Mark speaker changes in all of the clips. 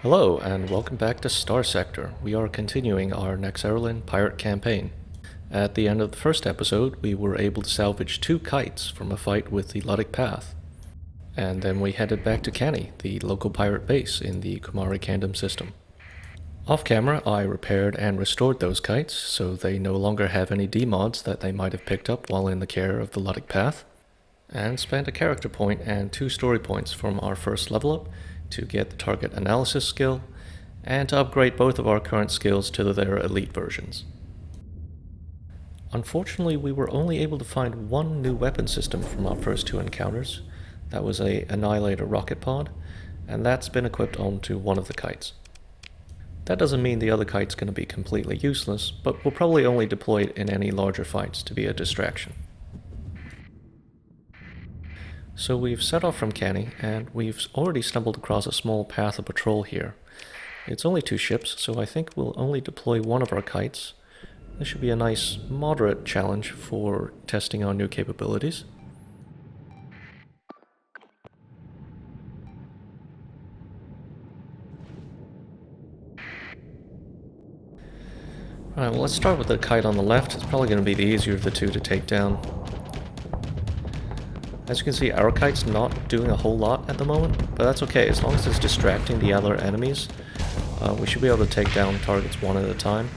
Speaker 1: Hello, and welcome back to Starsector. We are continuing our Nexerelin pirate campaign. At the end of the first episode, we were able to salvage 2 kites from a fight with the Luddic Path. And then we headed back to Canny, the local pirate base in the Kumari Kingdom system. Off camera, I repaired and restored those kites, so they no longer have any demods that they might have picked up while in the care of the Luddic Path, and spent a character point and 2 story points from our first level up to get the target analysis skill, and to upgrade both of our current skills to their elite versions. Unfortunately, we were only able to find 1 new weapon system from our first 2 encounters. That was a Annihilator rocket pod, and that's been equipped onto one of the kites. That doesn't mean the other kite's going to be completely useless, but we'll probably only deploy it in any larger fights to be a distraction. So we've set off from Canny, and we've already stumbled across a small path of patrol here. It's only 2 ships, so I think we'll only deploy one of our kites. This should be a nice, moderate challenge for testing our new capabilities. Alright, well let's start with the kite on the left. It's probably going to be the easier of the 2 to take down. As you can see, our kite's not doing a whole lot at the moment, but that's okay. As long as it's distracting the other enemies, we should be able to take down targets one at a time.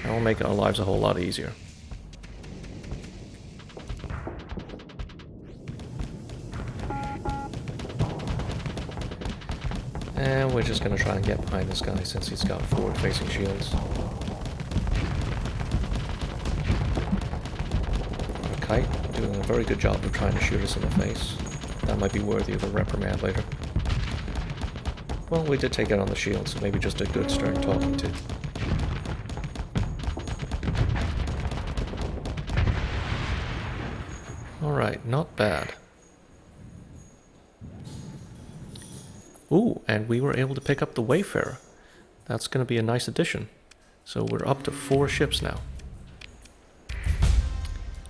Speaker 1: That will make our lives a whole lot easier. And we're just going to try and get behind this guy since he's got forward-facing shields. Our kite doing a very good job of trying to shoot us in the face. That might be worthy of a reprimand later. Well, we did take it on the shield, so maybe just a good start talking to. Alright, not bad. Ooh, and we were able to pick up the Wayfarer. That's going to be a nice addition. So we're up to 4 ships now.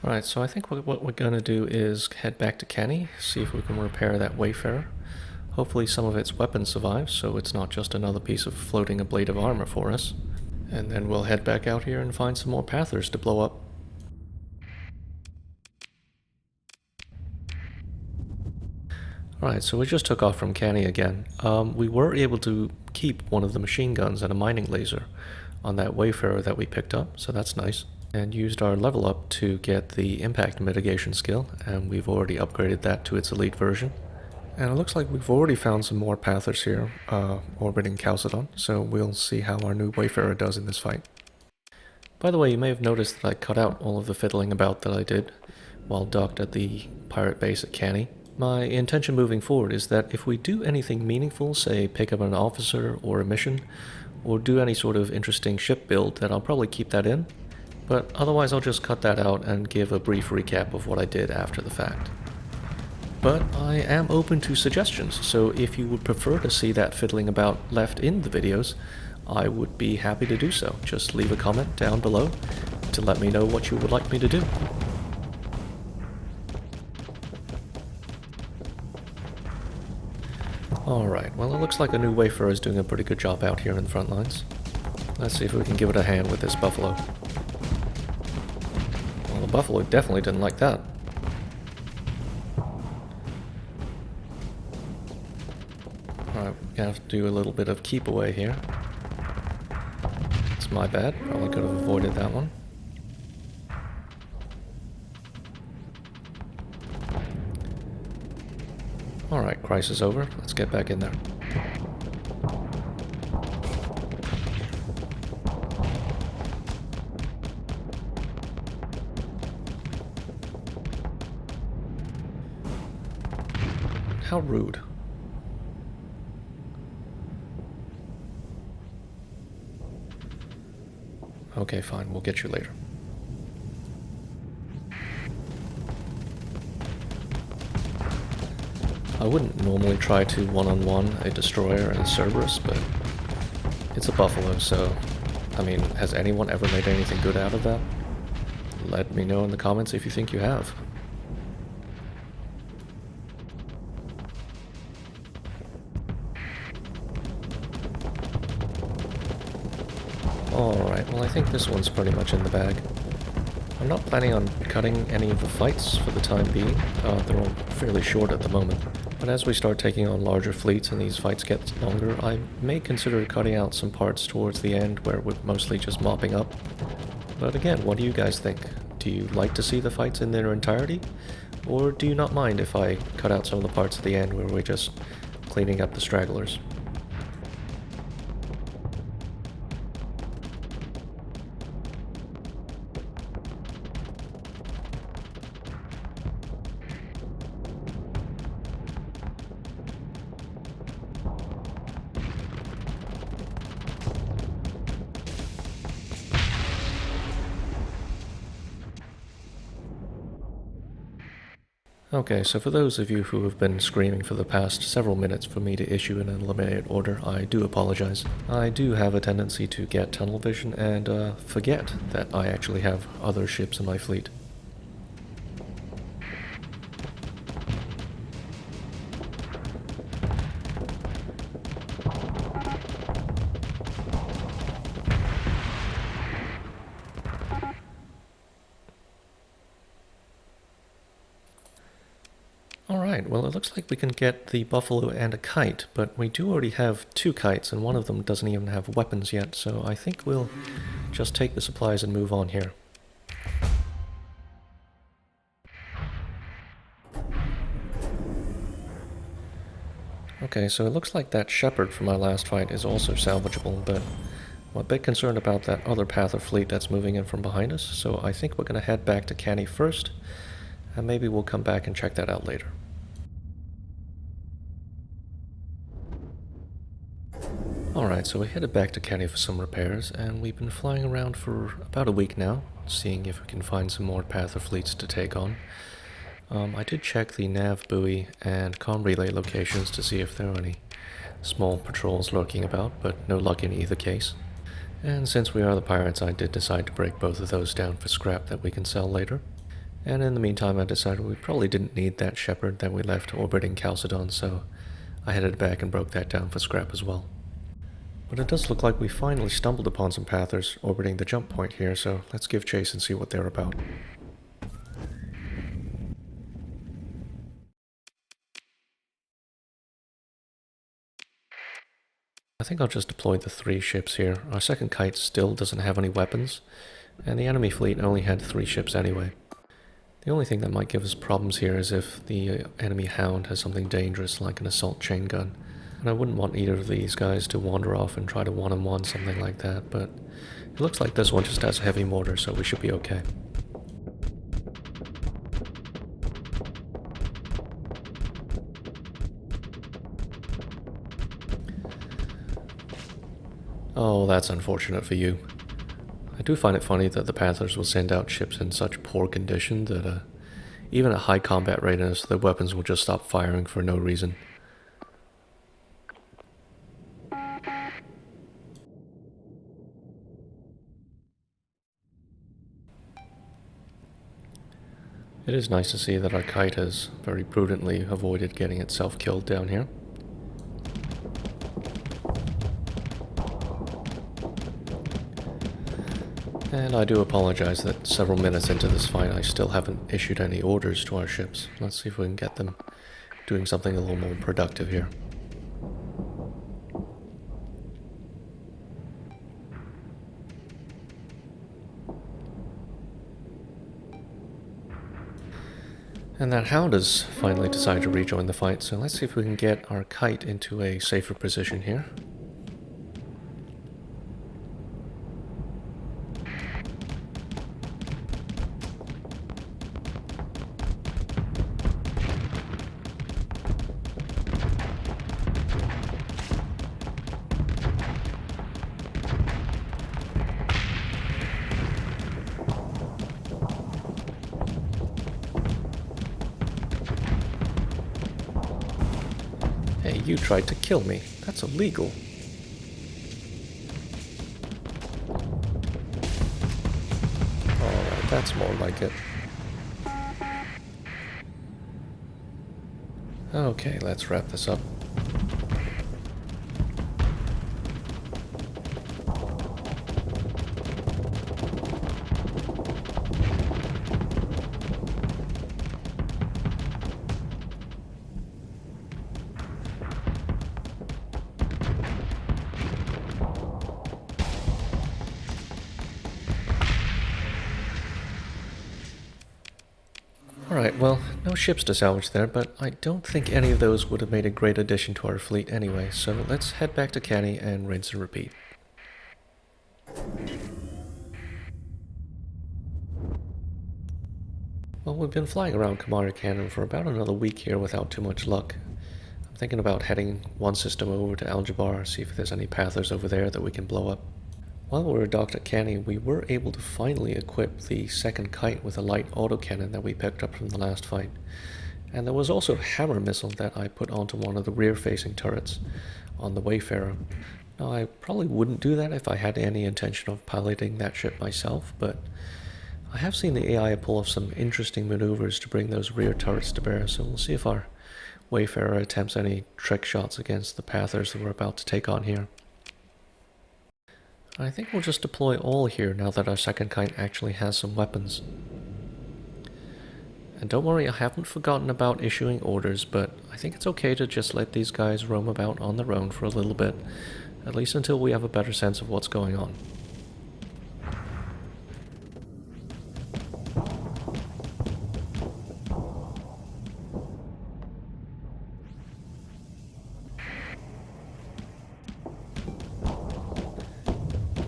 Speaker 1: Alright, so I think what we're going to do is head back to Canny, see if we can repair that Wayfarer. Hopefully some of its weapons survive, so it's not just another piece of floating a blade of armor for us. And then we'll head back out here and find some more Pathers to blow up. Alright, so we just took off from Canny again. We were able to keep one of the machine guns and a mining laser on that Wayfarer that we picked up, so that's nice. And used our level up to get the impact mitigation skill, and we've already upgraded that to its elite version. And it looks like we've already found some more Pathers here, orbiting Chalcedon, so we'll see how our new Wayfarer does in this fight. By the way, you may have noticed that I cut out all of the fiddling about that I did while docked at the pirate base at Canny. My intention moving forward is that if we do anything meaningful, say pick up an officer or a mission, or do any sort of interesting ship build, that I'll probably keep that in. But otherwise I'll just cut that out and give a brief recap of what I did after the fact. But I am open to suggestions, so if you would prefer to see that fiddling about left in the videos, I would be happy to do so. Just leave a comment down below to let me know what you would like me to do. Alright, well it looks like a new Wayfarer is doing a pretty good job out here in the front lines. Let's see if we can give it a hand with this buffalo. Well, the buffalo definitely didn't like that. Alright, we're gonna have to do a little bit of keep away here. It's my bad, probably could have avoided that one. Alright, crisis over. Let's get back in there. How rude. Okay, fine. We'll get you later. I wouldn't normally try to one-on-one a destroyer and a Cerberus, but it's a buffalo, so, I mean, has anyone ever made anything good out of that? Let me know in the comments if you think you have. Alright, well I think this one's pretty much in the bag. I'm not planning on cutting any of the fights for the time being. They're all fairly short at the moment. But as we start taking on larger fleets and these fights get longer, I may consider cutting out some parts towards the end where we're mostly just mopping up. But again, what do you guys think? Do you like to see the fights in their entirety? Or do you not mind if I cut out some of the parts at the end where we're just cleaning up the stragglers? Okay, so for those of you who have been screaming for the past several minutes for me to issue an eliminated order, I do apologize. I do have a tendency to get tunnel vision and forget that I actually have other ships in my fleet. Alright, well it looks like we can get the buffalo and a kite, but we do already have 2 kites and one of them doesn't even have weapons yet, so I think we'll just take the supplies and move on here. Okay, so it looks like that shepherd from our last fight is also salvageable, but I'm a bit concerned about that other path of fleet that's moving in from behind us, so I think we're going to head back to Canny first, and maybe we'll come back and check that out later. Alright, so we headed back to Canny for some repairs, and we've been flying around for about a week now, seeing if we can find some more path of fleets to take on. I did check the nav buoy and comm relay locations to see if there are any small patrols lurking about, but no luck in either case. And since we are the pirates, I did decide to break both of those down for scrap that we can sell later. And in the meantime, I decided we probably didn't need that shepherd that we left orbiting Chalcedon, so I headed back and broke that down for scrap as well. But it does look like we finally stumbled upon some pathers orbiting the jump point here, so let's give chase and see what they're about. I think I'll just deploy the 3 ships here. Our second kite still doesn't have any weapons, and the enemy fleet only had 3 ships anyway. The only thing that might give us problems here is if the enemy hound has something dangerous like an assault chain gun. And I wouldn't want either of these guys to wander off and try to one-on-one something like that, but it looks like this one just has a heavy mortar, so we should be okay. Oh, that's unfortunate for you. I do find it funny that the Panthers will send out ships in such poor condition that even at high combat readiness, the weapons will just stop firing for no reason. It is nice to see that our kite has very prudently avoided getting itself killed down here. And I do apologize that several minutes into this fight I still haven't issued any orders to our ships. Let's see if we can get them doing something a little more productive here. And that hound has finally decided to rejoin the fight, so let's see if we can get our kite into a safer position here. Hey, you tried to kill me. That's illegal. Alright, that's more like it. Okay, let's wrap this up. Alright, well, no ships to salvage there, but I don't think any of those would have made a great addition to our fleet anyway, so let's head back to Canny and rinse and repeat. Well, we've been flying around Kamara Cannon for about another week here without too much luck. I'm thinking about heading one system over to ARRGH, see if there's any pathers over there that we can blow up. While we were docked at Canny, we were able to finally equip the second kite with a light autocannon that we picked up from the last fight. And there was also a hammer missile that I put onto one of the rear-facing turrets on the Wayfarer. Now, I probably wouldn't do that if I had any intention of piloting that ship myself, but I have seen the AI pull off some interesting maneuvers to bring those rear turrets to bear, so we'll see if our Wayfarer attempts any trick shots against the pathers that we're about to take on here. I think we'll just deploy all here now that our second kite actually has some weapons. And don't worry, I haven't forgotten about issuing orders, but I think it's okay to just let these guys roam about on their own for a little bit, at least until we have a better sense of what's going on.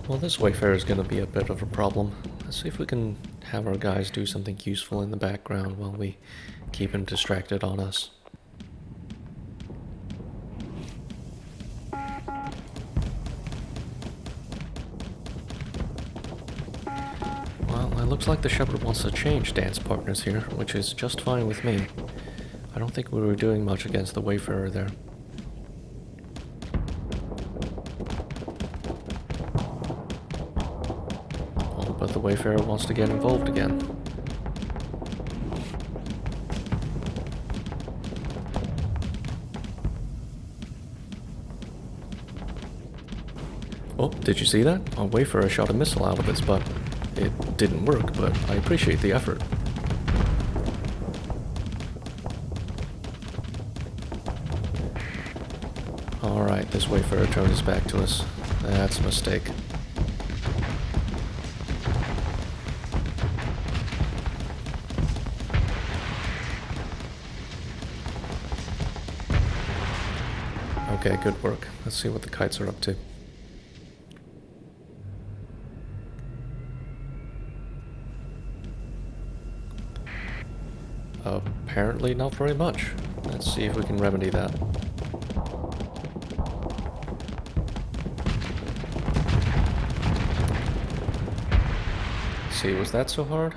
Speaker 1: Well, this Wayfarer is going to be a bit of a problem. Let's see if we can have our guys do something useful in the background while we keep him distracted on us. Well, it looks like the Shepherd wants to change dance partners here, which is just fine with me. I don't think we were doing much against the Wayfarer there. But the Wayfarer wants to get involved again. Oh, did you see that? Our Wayfarer shot a missile out of its butt. It didn't work, but I appreciate the effort. Alright, this Wayfarer turned his back to us. That's a mistake. Okay, good work. Let's see what the kites are up to. Apparently not very much. Let's see if we can remedy that. See, was that so hard?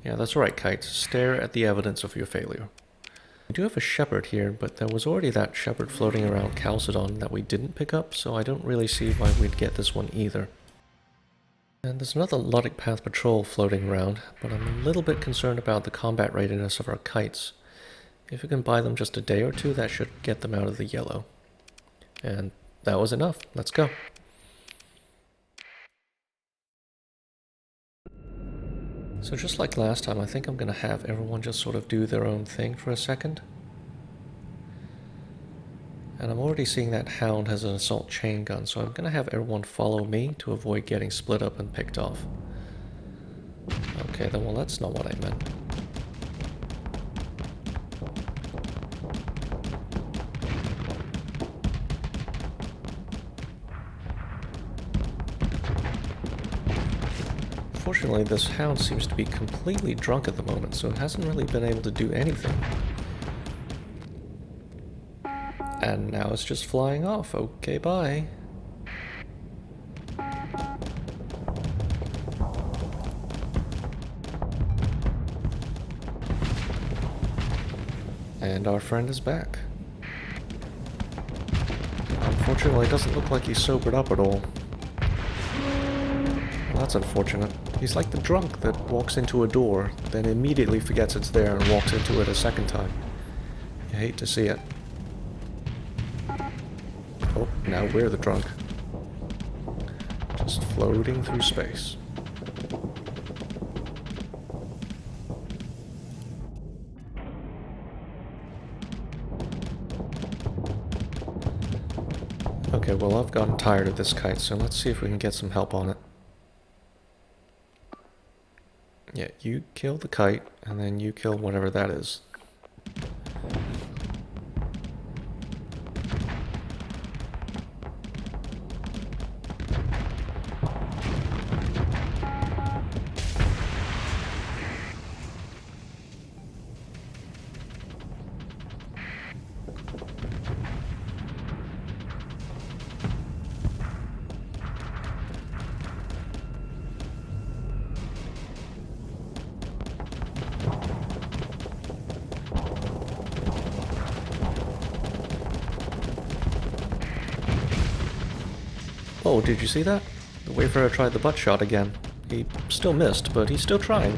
Speaker 1: Yeah, that's right, kites. Stare at the evidence of your failure. We do have a Shepherd here, but there was already that Shepherd floating around Chalcedon that we didn't pick up, so I don't really see why we'd get this one either. And there's another Luddic Path Patrol floating around, but I'm a little bit concerned about the combat readiness of our kites. If we can buy them just a day or two, that should get them out of the yellow. And that was enough. Let's go. So just like last time, I think I'm going to have everyone just sort of do their own thing for a second. And I'm already seeing that Hound has an assault chain gun, so I'm going to have everyone follow me to avoid getting split up and picked off. Okay, then well that's not what I meant. Unfortunately, this Hound seems to be completely drunk at the moment, so it hasn't really been able to do anything. And now it's just flying off. Okay, bye. And our friend is back. Unfortunately, it doesn't look like he's sobered up at all. Well, that's unfortunate. He's like the drunk that walks into a door, then immediately forgets it's there and walks into it a second time. You hate to see it. Oh, now we're the drunk. Just floating through space. Okay, well I've gotten tired of this kite, so let's see if we can get some help on it. Yeah, you kill the kite, and then you kill whatever that is. Oh, did you see that? The Wayfarer tried the butt shot again. He still missed, but he's still trying.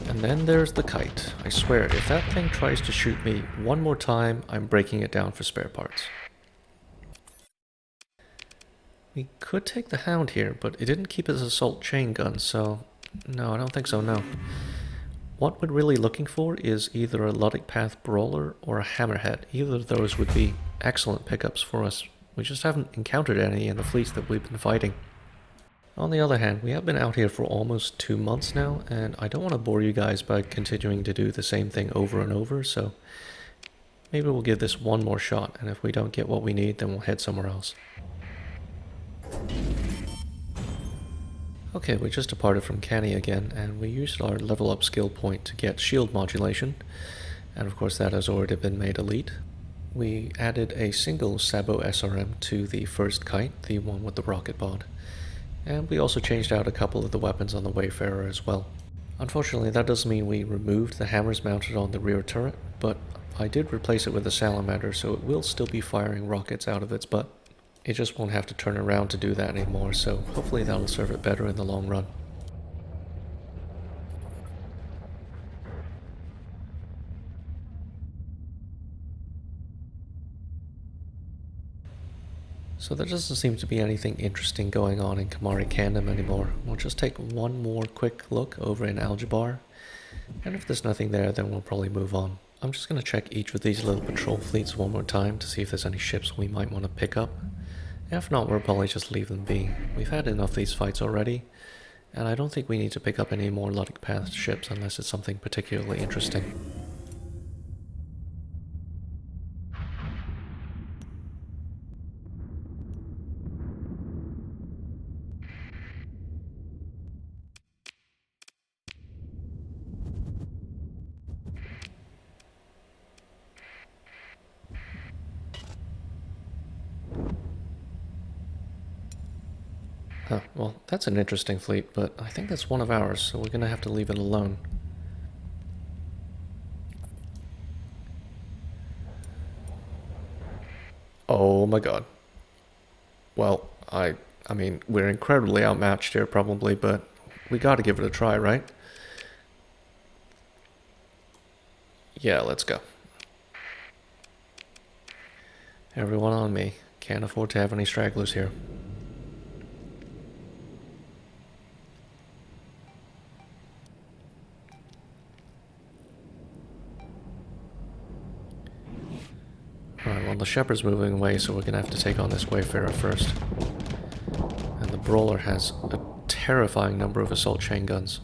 Speaker 1: And then there's the kite. I swear, if that thing tries to shoot me one more time, I'm breaking it down for spare parts. We could take the Hound here, but it didn't keep his assault chain gun, so no, I don't think so, no. What we're really looking for is either a Luddic Path Brawler or a Hammerhead. Either of those would be excellent pickups for us. We just haven't encountered any in the fleets that we've been fighting. On the other hand, we have been out here for almost 2 months now, and I don't want to bore you guys by continuing to do the same thing over and over, so maybe we'll give this one more shot, and if we don't get what we need, then we'll head somewhere else. Okay, we just departed from Canny again, and we used our level up skill point to get shield modulation, and of course that has already been made elite. We added a single Sabo SRM to the first kite, the one with the rocket bod, and we also changed out a couple of the weapons on the Wayfarer as well. Unfortunately, that doesn't mean we removed the hammers mounted on the rear turret, but I did replace it with a salamander, so it will still be firing rockets out of its butt. It just won't have to turn around to do that anymore, so hopefully that'll serve it better in the long run. So there doesn't seem to be anything interesting going on in Kamari Kingdom anymore. We'll just take one more quick look over in Aljabar, and if there's nothing there, then we'll probably move on. I'm just going to check each of these little patrol fleets one more time to see if there's any ships we might want to pick up. If not, we'll probably just leave them be. We've had enough of these fights already, and I don't think we need to pick up any more Luddic Path ships unless it's something particularly interesting. Huh, well, that's an interesting fleet, but I think that's one of ours, so we're gonna have to leave it alone. Oh my god. Well, I mean, we're incredibly outmatched here probably, but we gotta give it a try, right? Yeah, let's go. Everyone on me. Can't afford to have any stragglers here. Alright, well the Shepherd's moving away, so we're gonna have to take on this Wayfarer first. And the Brawler has a terrifying number of assault chain guns.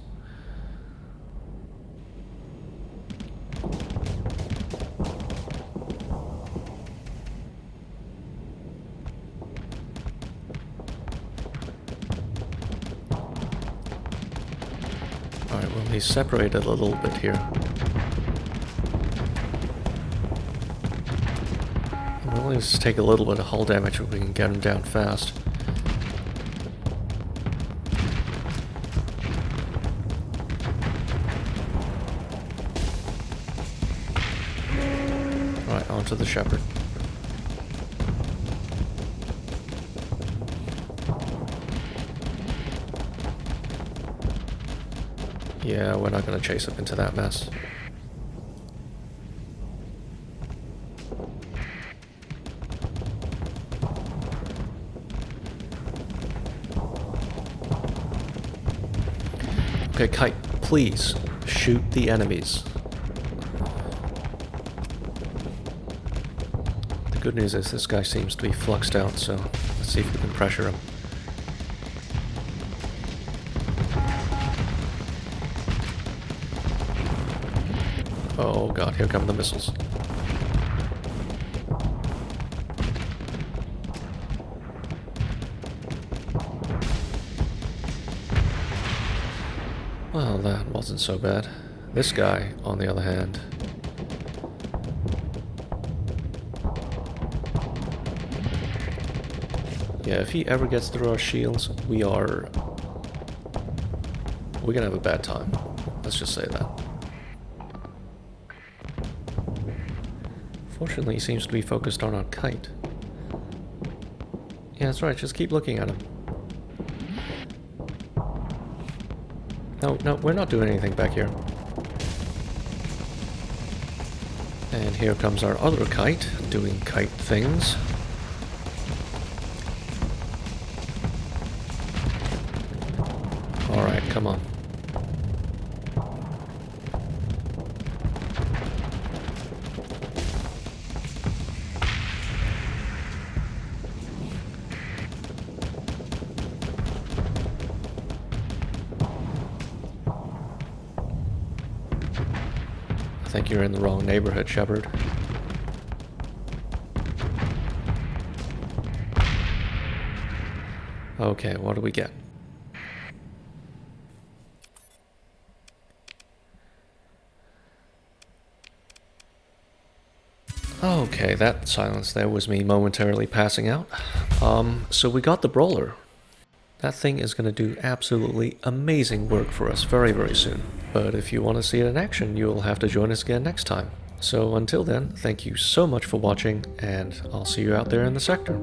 Speaker 1: Alright, well he's separated a little bit here. We'll just take a little bit of hull damage if we can get him down fast. Alright, onto the Shepherd. Yeah, we're not going to chase up into that mess. Okay, Kite, please shoot the enemies. The Good news is this guy seems to be fluxed out, so let's see if we can pressure him. Oh god, here come the missiles. Well, that wasn't so bad. This guy, on the other hand... Yeah, if he ever gets through our shields, we're gonna have a bad time. Let's just say that. Fortunately, he seems to be focused on our kite. Yeah, that's right, just keep looking at him. No, we're not doing anything back here. And here comes our other kite, doing kite things. Alright, come on. I think you're in the wrong neighborhood, Shepard. Okay, what do we get? Okay, that silence there was me momentarily passing out. So we got the Brawler. That thing is going to do absolutely amazing work for us very, very soon. But if you want to see it in action, you'll have to join us again next time. So until then, thank you so much for watching, and I'll see you out there in the sector.